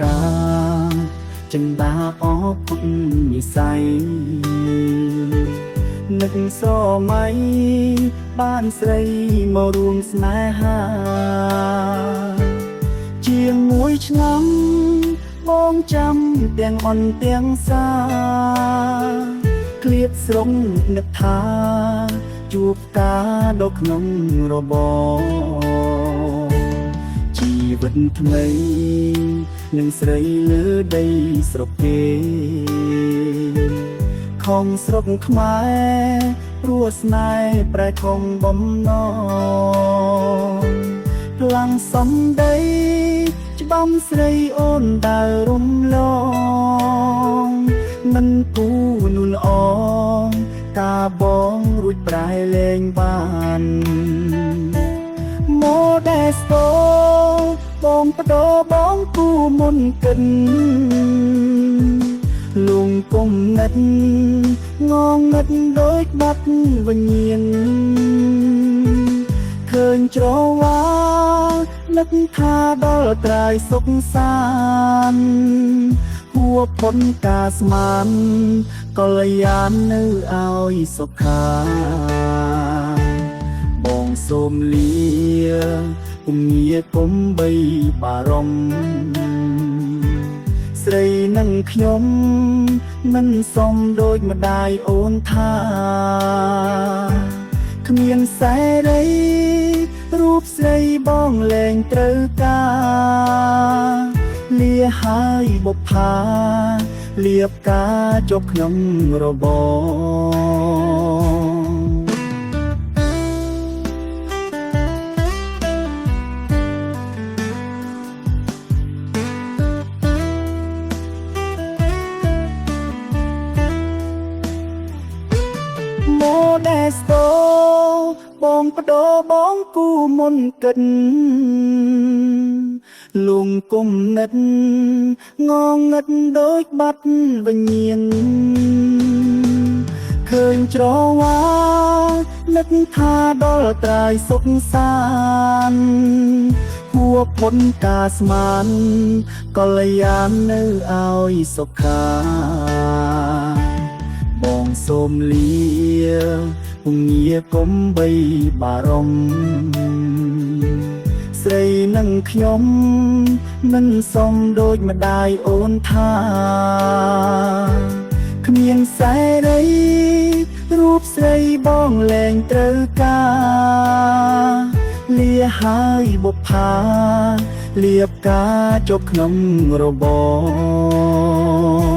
កាចឹងតាអបគុណនិស័យនឹកសម័យបានស្រីមករួមស្នេហាជាងមួយឆ្នាំបងចាំទាំងអន់ទាំងសាឃ្លាតស្រងនឹកថាជួបការដល់ក្នុងរបរជីវិតថ្មីនឹងស្រីលើដីស្រុកគេខំស្រុកខ្មែរព្រោះស្នេហ៍ប្រែខំបំណងខ្លាំងសំដីច្បាំស្រីអូនដើររំលងមិនគូនួនអងការបងរួចប្រែលែងបាន Modesto បងបដោបងគូមុនកិនលងគុំណិតងងឹតដូចបាត់វិញ្ញាណឃើញច្រវានឹកថាដល់ត្រើយសុខសាន្តហួផុនការស្មានកល្យាននៅឲ្យសុខាបងសូមលាគុំងារគុំបីបារម្ភស្រីនឹងខ្ញុំមិនសមដូចម្ដាយអូនថាគ្មានសេរីរូបស្រីបងលែងត្រូវការលាហើយបុប្ផាលៀបការចុះក្នុងរបរModesto បងបដោបងគូមុនកិនលងគុំណិតងងឹតដូចបាត់វិញ្ញាណឃើញច្រវានឹកថាដល់ត្រើយសុខសាន្តហួផុនការស្មានកល្យាននៅឲ្យសុខាបងសូមលាគុំងារគុំបីបារម្ភស្រីនឹងខ្ញុំមិនសមដូចម្ដាយអូនថាគ្មានសេរីរូបស្រីបងលែងត្រូវការលាហើយបុប្ផាលៀបការចុះក្នុងរបរ